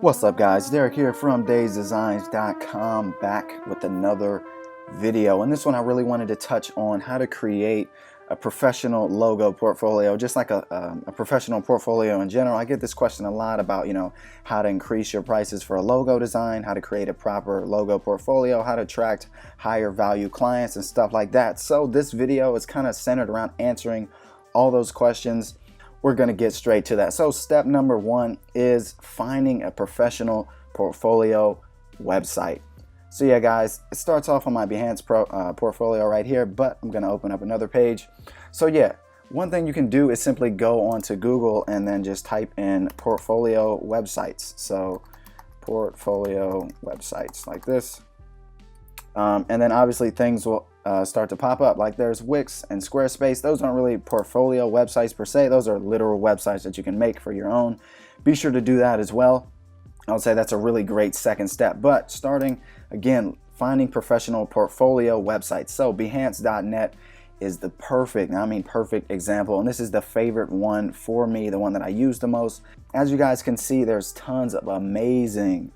What's up, guys? Derek here from DaseDesigns.com, back with another video. And this one I really wanted to touch on how to create a professional logo portfolio, just like a professional portfolio in general. I get this question a lot about, how to increase your prices for a logo design, how to create a proper logo portfolio, how to attract higher value clients and stuff like that. So this video is kind of centered around answering all those questions. We're going to get straight to that. So step number one is finding a professional portfolio website. So yeah, guys, it starts off on my Behance portfolio right here, but I'm going to open up another page. So yeah, one thing you can do is simply go onto Google and then just type in portfolio websites. So portfolio websites like this. And then obviously things will start to pop up, like there's Wix and Squarespace. Those aren't really portfolio websites per se. Those are literal websites that you can make for your own. Be sure to do that as well. I would say that's a really great second step. But starting again, finding professional portfolio websites. So Behance.net is the perfect example, and this is the favorite one for me, the one that I use the most. As you guys can see, there's tons of amazing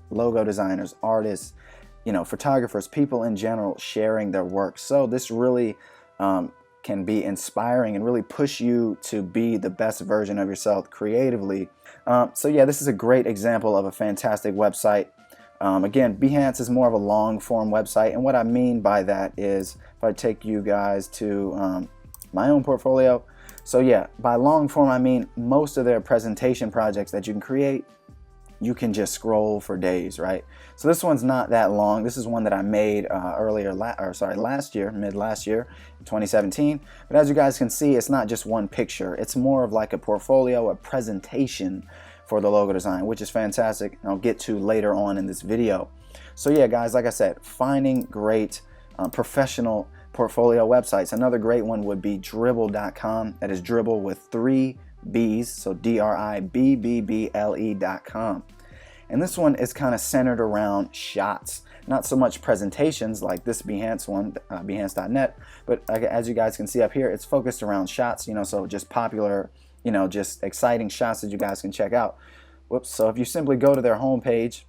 logo designers, artists, photographers, people in general sharing their work. So this really can be inspiring and really push you to be the best version of yourself creatively. So yeah, this is a great example of a fantastic website. Again, Behance is more of a long form website, and what I mean by that is if I take you guys to my own portfolio. So yeah, by long form I mean most of their presentation projects that you can create, you can just scroll for days, right? So this one's not that long. This is one that I made last year, mid last year, 2017. But as you guys can see, it's not just one picture. It's more of like a portfolio, a presentation for the logo design, which is fantastic, and I'll get to later on in this video. So yeah, guys, like I said, finding great professional portfolio websites. Another great one would be Dribbble.com. That is Dribbble with 3 B's, so DRIBBBLE.com. And this one is kind of centered around shots, not so much presentations like this Behance one, Behance.net, but as you guys can see up here, it's focused around shots, so just popular, just exciting shots that you guys can check out. Whoops, so if you simply go to their homepage,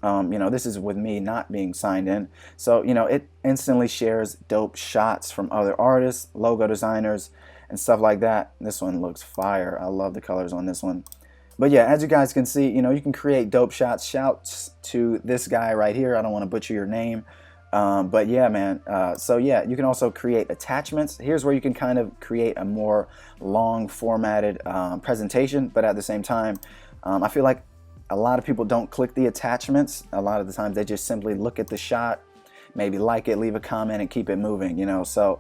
this is with me not being signed in, so it instantly shares dope shots from other artists, logo designers, and stuff like that. This one looks fire. I love the colors on this one. But yeah, as you guys can see, you can create dope shots. Shouts to this guy right here. I don't want to butcher your name. But yeah, man. So yeah, you can also create attachments. Here's where you can kind of create a more long formatted presentation, but at the same time, I feel like a lot of people don't click the attachments. A lot of the times they just simply look at the shot, maybe like it, leave a comment, and keep it moving, so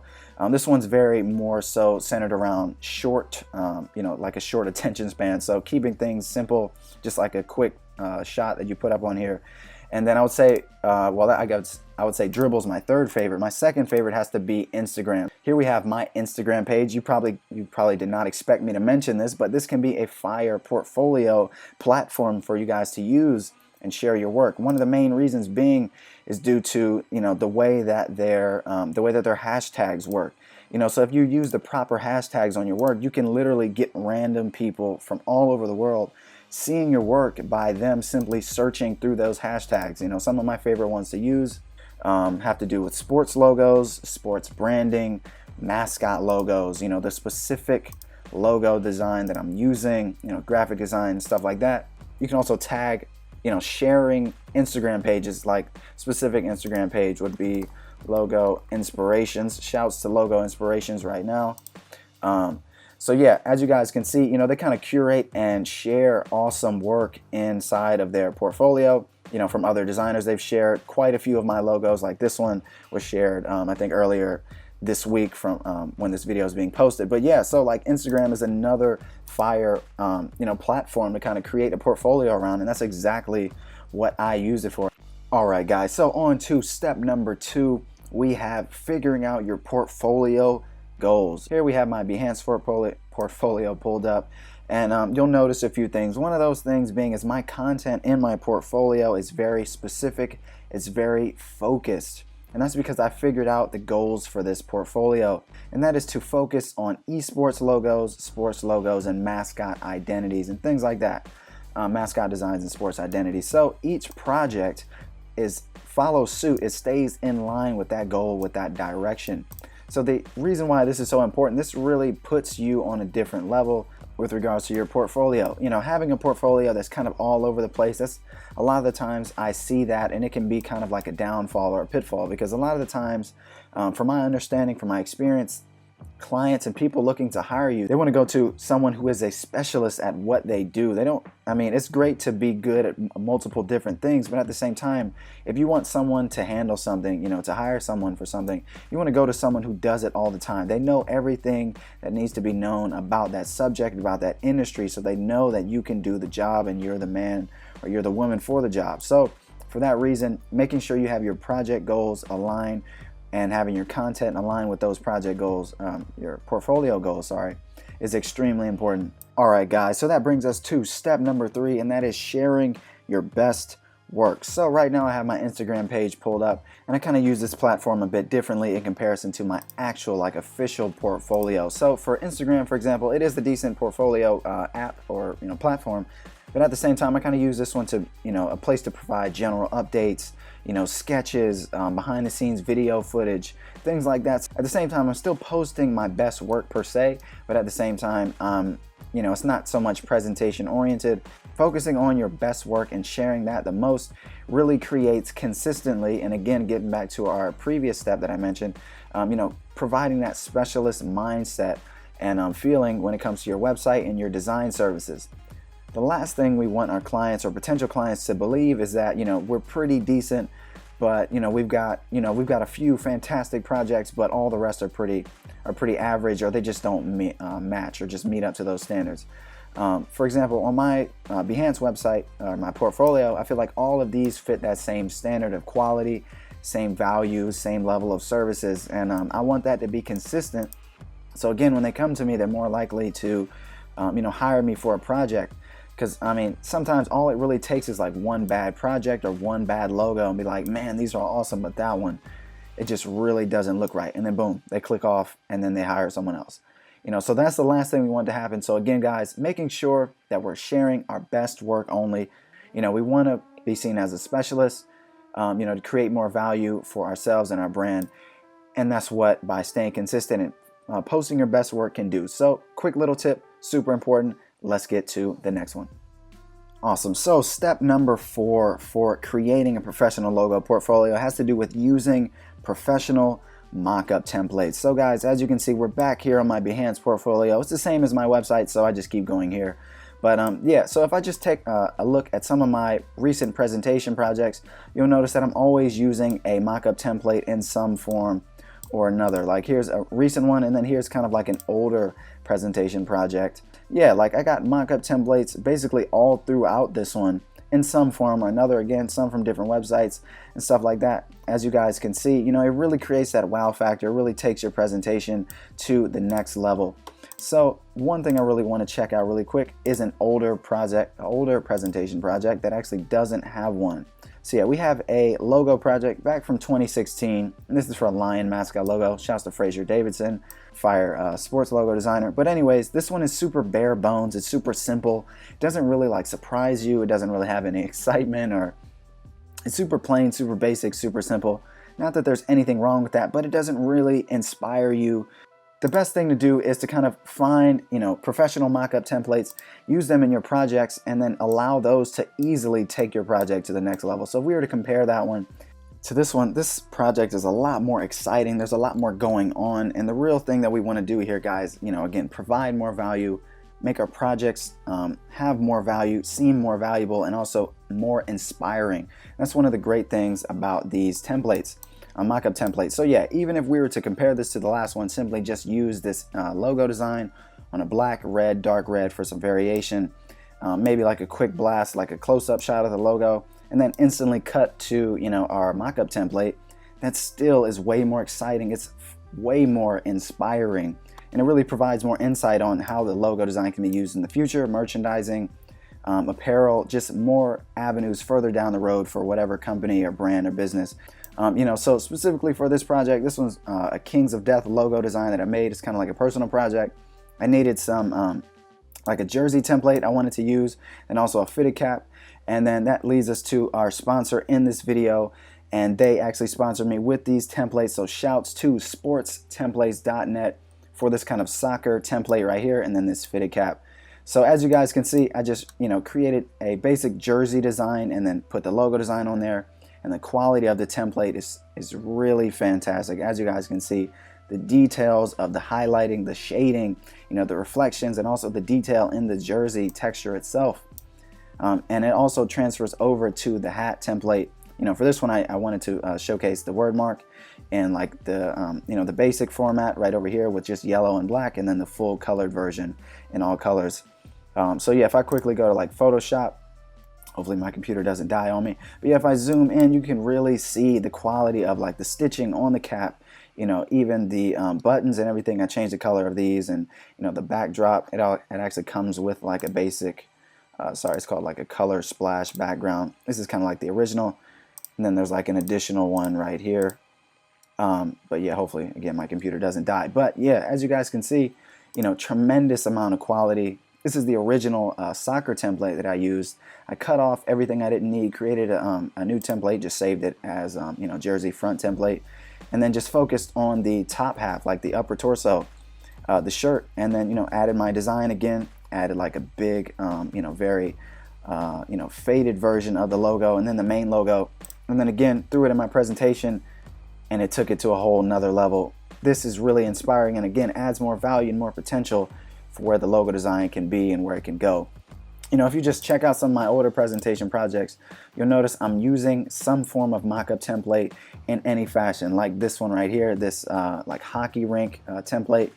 this one's very more so centered around short, like a short attention span, so keeping things simple, just like a quick shot that you put up on here. And then I would say I would say Dribble's my third favorite. My second favorite has to be Instagram. Here we have my Instagram page. You probably did not expect me to mention this, but this can be a fire portfolio platform for you guys to use and share your work. One of the main reasons being is due to the way that their hashtags work. So if you use the proper hashtags on your work, you can literally get random people from all over the world seeing your work by them simply searching through those hashtags. Some of my favorite ones to use have to do with sports logos, sports branding, mascot logos. The specific logo design that I'm using, graphic design and stuff like that. You can also tag sharing Instagram pages, like specific Instagram page would be logo inspirations. Shouts to logo inspirations right now. So yeah, as you guys can see, they kind of curate and share awesome work inside of their portfolio, from other designers. They've shared quite a few of my logos, like this one was shared, I think earlier this week from when this video is being posted. But yeah, so like Instagram is another fire platform to kind of create a portfolio around, and that's exactly what I use it for. All right, guys, so on to step number 2. We have figuring out your portfolio goals. Here we have my Behance portfolio pulled up, and you'll notice a few things. One of those things being is my content in my portfolio is very specific, it's very focused. And that's because I figured out the goals for this portfolio, and that is to focus on eSports logos, sports logos, and mascot identities and things like that. mascot designs and sports identity. So each project follows suit. It stays in line with that goal, with that direction. So the reason why this is so important, this really puts you on a different level with regards to your portfolio. You know, having a portfolio that's kind of all over the place, that's a lot of the times I see that, and it can be kind of like a downfall or a pitfall, because a lot of the times, from my understanding, from my experience, clients and people looking to hire you, they want to go to someone who is a specialist at what they do. They don't, I mean, it's great to be good at multiple different things, but at the same time, if you want someone to handle something, you know, to hire someone for something, you want to go to someone who does it all the time. They know everything that needs to be known about that subject, about that industry, so they know that you can do the job and you're the man or you're the woman for the job. So for that reason, making sure you have your project goals aligned and having your content align with those project goals, your portfolio goals, sorry, is extremely important. All right, guys, so that brings us to step number 3, and that is sharing your best work. So right now I have my Instagram page pulled up, and I kind of use this platform a bit differently in comparison to my actual like official portfolio. So for Instagram, for example, it is the decent portfolio app or platform, but at the same time I kind of use this one to a place to provide general updates, sketches, behind the scenes video footage, things like that. At the same time, I'm still posting my best work per se, but at the same time, it's not so much presentation oriented. Focusing on your best work and sharing that the most really creates consistently, and again, getting back to our previous step that I mentioned, providing that specialist mindset and feeling when it comes to your website and your design services. The last thing we want our clients or potential clients to believe is that we're pretty decent, but we've got a few fantastic projects, but all the rest are pretty average, or they just don't match or just meet up to those standards. For example, on my Behance website, my portfolio, I feel like all of these fit that same standard of quality, same values, same level of services, and I want that to be consistent. So again, when they come to me, they're more likely to hire me for a project. Because sometimes all it really takes is like one bad project or one bad logo and be like, man, these are awesome, but that one, it just really doesn't look right. And then boom, they click off and then they hire someone else. So that's the last thing we want to happen. So again, guys, making sure that we're sharing our best work only. We want to be seen as a specialist, to create more value for ourselves and our brand. And that's what, by staying consistent and posting your best work can do. So quick little tip, super important. Let's get to the next one. Awesome. So step number 4 for creating a professional logo portfolio has to do with using professional mock-up templates. So guys, as you can see, we're back here on my Behance portfolio. It's the same as my website, so I just keep going here. But yeah, so if I just take a look at some of my recent presentation projects, you'll notice that I'm always using a mock-up template in some form or another. Like here's a recent one, and then here's kind of like an older presentation project. Yeah, like I got mock-up templates basically all throughout this one in some form or another. Again, some from different websites and stuff like that. As you guys can see, it really creates that wow factor. It really takes your presentation to the next level. So one thing I really want to check out really quick is an older presentation project that actually doesn't have one. So yeah, we have a logo project back from 2016, and this is for a lion mascot logo. Shouts to Fraser Davidson, fire sports logo designer. But anyways, this one is super bare bones. It's super simple. It doesn't really like surprise you. It doesn't really have any excitement, or it's super plain, super basic, super simple. Not that there's anything wrong with that, but it doesn't really inspire you. The best thing to do is to kind of find, professional mock-up templates, use them in your projects, and then allow those to easily take your project to the next level. So if we were to compare that one to this one, this project is a lot more exciting. There's a lot more going on. And the real thing that we want to do here, guys, again, provide more value, make our projects have more value, seem more valuable, and also more inspiring. That's one of the great things about these templates. Mock-up template. So yeah, even if we were to compare this to the last one, simply just use this logo design on a black, red, dark red for some variation, maybe like a quick blast, like a close-up shot of the logo, and then instantly cut to our mock-up template. That still is way more exciting. It's way more inspiring, and it really provides more insight on how the logo design can be used in the future, merchandising, apparel, just more avenues further down the road for whatever company or brand or business. So specifically for this project, this one's a Kings of Death logo design that I made. It's kind of like a personal project. I needed some like a jersey template I wanted to use, and also a fitted cap. And then that leads us to our sponsor in this video, and they actually sponsored me with these templates. So shouts to sportstemplates.net for this kind of soccer template right here, and then this fitted cap. So as you guys can see, I just created a basic jersey design and then put the logo design on there, and the quality of the template is really fantastic. As you guys can see, the details of the highlighting, the shading, the reflections, and also the detail in the jersey texture itself. And it also transfers over to the hat template. For this one, I wanted to showcase the word mark and like the the basic format right over here with just yellow and black, and then the full colored version in all colors. So yeah, if I quickly go to like Photoshop, hopefully my computer doesn't die on me. But yeah, if I zoom in, you can really see the quality of like the stitching on the cap. Even the buttons and everything. I changed the color of these, and the backdrop. It actually comes with like a basic. It's called like a color splash background. This is kind of like the original, and then there's like an additional one right here. But yeah, hopefully again my computer doesn't die. But yeah, as you guys can see, tremendous amount of quality. This is the original soccer template that I used. I cut off everything I didn't need, created a new template, just saved it as jersey front template, and then just focused on the top half, like the upper torso, the shirt, and then added my design again. Added like a big, very, faded version of the logo, and then the main logo, and then again threw it in my presentation, and it took it to a whole nother level. This is really inspiring, and again adds more value and more potential for where the logo design can be and where it can go. If you just check out some of my older presentation projects, you'll notice I'm using some form of mock-up template in any fashion, like this one right here, this like hockey rink template.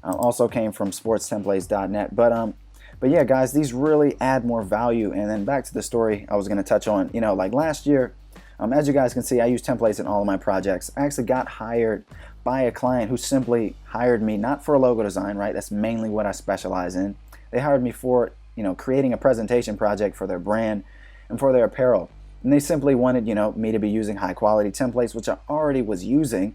Also came from sportstemplates.net. But yeah, guys, these really add more value. And then back to the story I was going to touch on. Like last year, as you guys can see, I use templates in all of my projects. I actually got hired by a client who simply hired me not for a logo design, right? That's mainly what I specialize in. They hired me for creating a presentation project for their brand and for their apparel. And they simply wanted me to be using high quality templates, which I already was using,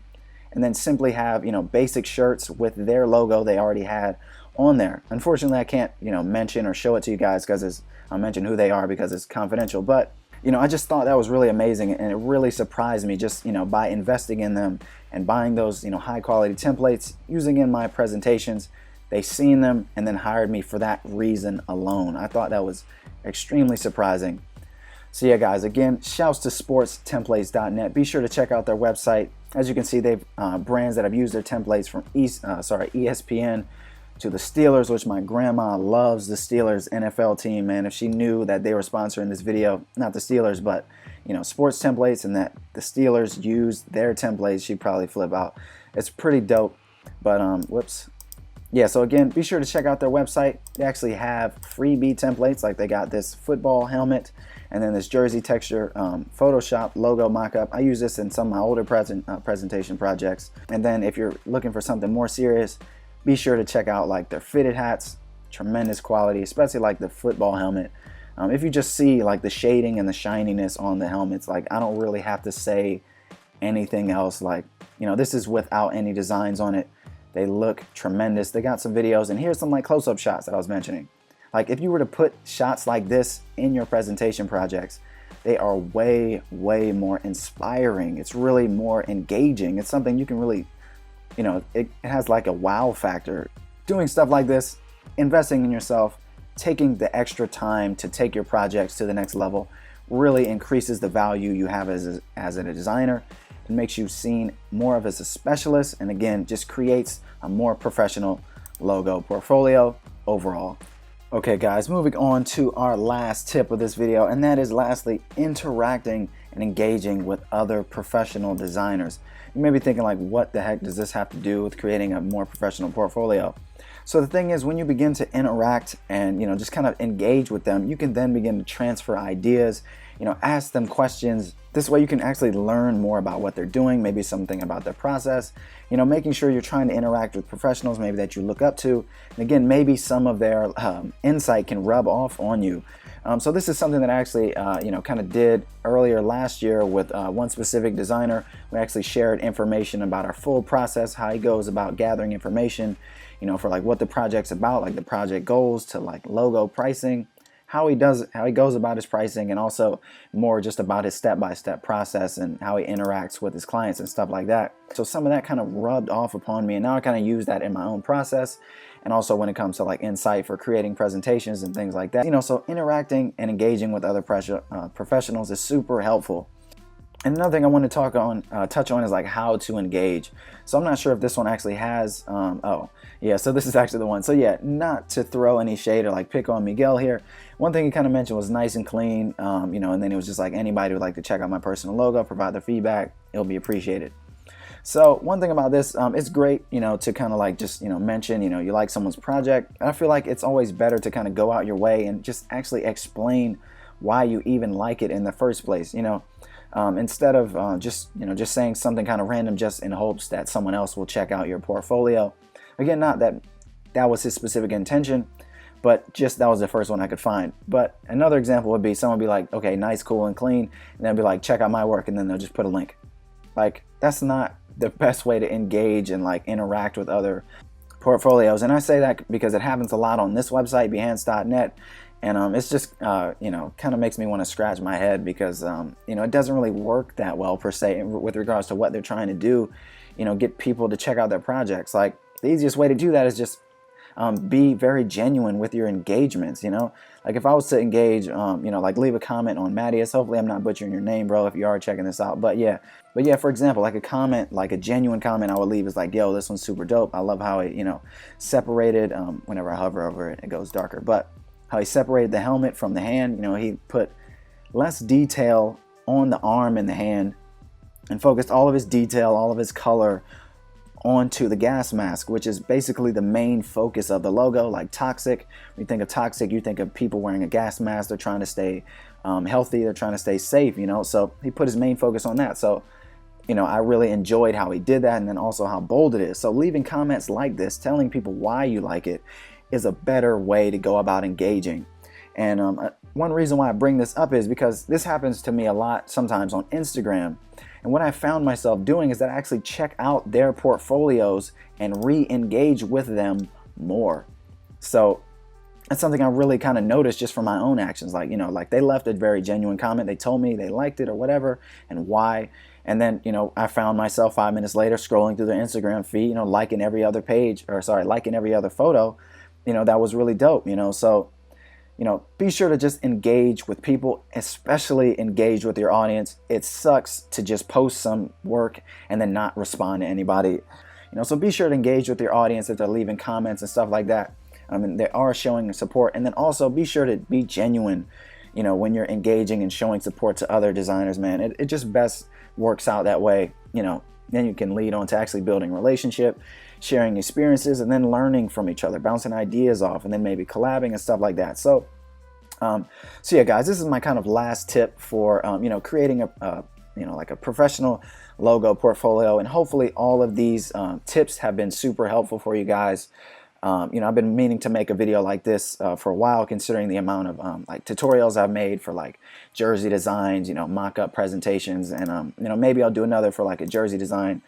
and then simply have basic shirts with their logo they already had on there. Unfortunately, I can't mention or show it to you guys because I'll mention who they are because it's confidential. But I just thought that was really amazing, and it really surprised me just by investing in them and buying those high quality templates, using in my presentations. They seen them and then hired me for that reason alone. I thought that was extremely surprising. So yeah, guys, again, shouts to sportstemplates.net. Be sure to check out their website. As you can see, they've brands that have used their templates from ESPN to the Steelers, which my grandma loves the Steelers NFL team, man. If she knew that they were sponsoring this video, not the Steelers, but sports templates, and that the Steelers used their templates, she'd probably flip out. It's pretty dope. But whoops. Yeah, so again, be sure to check out their website. They actually have freebie templates, like they got this football helmet and then this jersey texture Photoshop logo mockup. I use this in some of my older presentation projects. And then if you're looking for something more serious, be sure to check out like their fitted hats. Tremendous quality, especially like the football helmet. If you just see like the shading and the shininess on the helmets, like I don't really have to say anything else. Like, this is without any designs on it. They look tremendous. They got some videos, and here's some like close-up shots that I was mentioning. Like if you were to put shots like this in your presentation projects, they are way, way more inspiring. It's really more engaging. It's something you can really, it has like a wow factor. Doing stuff like this, investing in yourself, taking the extra time to take your projects to the next level really increases the value you have as a designer. It makes you seen more of as a specialist, and again, just creates a more professional logo portfolio overall. Okay guys, moving on to our last tip of this video, and that is lastly, interacting and engaging with other professional designers. You may be thinking like, what the heck does this have to do with creating a more professional portfolio? So the thing is, when you begin to interact and just kind of engage with them, you can then begin to transfer ideas, ask them questions. This way you can actually learn more about what they're doing, maybe something about their process, making sure you're trying to interact with professionals maybe that you look up to. And again, maybe some of their insight can rub off on you. So this is something that I actually kind of did earlier last year with one specific designer. We actually shared information about our full process, how he goes about gathering information, for like what the project's about, like the project goals to like logo pricing, how he goes about his pricing, and also more just about his step-by-step process and how he interacts with his clients and stuff like that. So some of that kind of rubbed off upon me, and now I kind of use that in my own process, and also when it comes to like insight for creating presentations and things like that. So interacting and engaging with other professionals is super helpful. And another thing I want to touch on is like how to engage. So I'm not sure if this one actually has, oh yeah, so this is actually the one. So yeah, not to throw any shade or like pick on Miguel here. One thing he kind of mentioned was nice and clean, and then it was just like anybody would like to check out my personal logo, provide their feedback, it'll be appreciated. So one thing about this, it's great, to kind of like just, mention, you like someone's project. And I feel like it's always better to kind of go out your way and just actually explain why you even like it in the first place, instead of just saying something kind of random just in hopes that someone else will check out your portfolio. Again, not that that was his specific intention, but just that was the first one I could find. But another example would be someone be like, okay, nice, cool, and clean, and then be like, check out my work, and then they'll just put a link. Like, that's not the best way to engage and like interact with other portfolios. And I say that because it happens a lot on this website, Behance.net. And it's just, kind of makes me want to scratch my head because, it doesn't really work that well per se with regards to what they're trying to do, get people to check out their projects. Like the easiest way to do that is just be very genuine with your engagements, Like if I was to engage, like leave a comment on Mattias. Hopefully I'm not butchering your name, bro, if you are checking this out. But yeah, for example, like a comment, like a genuine comment I would leave is like, yo, this one's super dope. I love how it, separated, whenever I hover over it, it goes darker. But how he separated the helmet from the hand, he put less detail on the arm and the hand and focused all of his detail, all of his color onto the gas mask, which is basically the main focus of the logo. Like Toxic, when you think of Toxic, you think of people wearing a gas mask. They're trying to stay healthy, they're trying to stay safe, so he put his main focus on that. So I really enjoyed how he did that, and then also how bold it is. So leaving comments like this, telling people why you like it, is a better way to go about engaging. And one reason why I bring this up is because this happens to me a lot sometimes on Instagram. And what I found myself doing is that I actually check out their portfolios and re-engage with them more. So that's something I really kind of noticed just from my own actions. Like, like they left a very genuine comment. They told me they liked it or whatever and why. And then, I found myself 5 minutes later scrolling through their Instagram feed, liking every other page, or sorry, liking every other photo. That was really dope, so, be sure to just engage with people, especially engage with your audience. It sucks to just post some work and then not respond to anybody, so be sure to engage with your audience if they're leaving comments and stuff like that. They are showing support, and then also be sure to be genuine, when you're engaging and showing support to other designers, man. It just best works out that way, then you can lead on to actually building relationship, sharing experiences, and then learning from each other, bouncing ideas off, and then maybe collabing and stuff like that. So yeah, guys, this is my kind of last tip for, creating like a professional logo portfolio. And hopefully all of these tips have been super helpful for you guys. I've been meaning to make a video like this for a while, considering the amount of like tutorials I've made for like jersey designs, mock-up presentations, and maybe I'll do another for like a jersey design,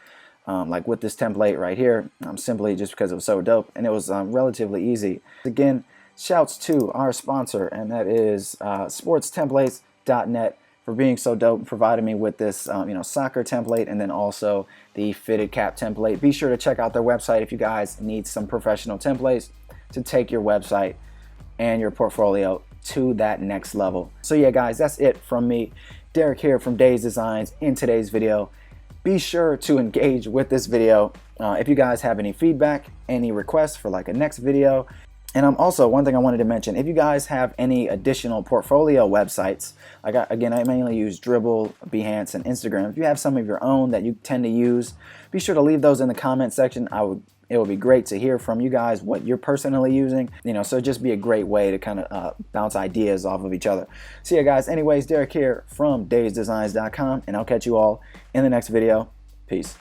like with this template right here, simply just because it was so dope and it was relatively easy. Again, shouts to our sponsor, and that is sportstemplates.net, for being so dope and providing me with this soccer template, and then also the fitted cap template. Be sure to check out their website if you guys need some professional templates to take your website and your portfolio to that next level. So yeah, guys, that's it from me, Derek here from DaseDesigns, in today's video. Be sure to engage with this video. If you guys have any feedback, any requests for like a next video. And also, one thing I wanted to mention, if you guys have any additional portfolio websites, again, I mainly use Dribbble, Behance, and Instagram. If you have some of your own that you tend to use, be sure to leave those in the comment section. It would be great to hear from you guys what you're personally using. So it'd just be a great way to kind of bounce ideas off of each other. So yeah, guys, anyways, Derek here from DaseDesigns.com, and I'll catch you all in the next video. Peace.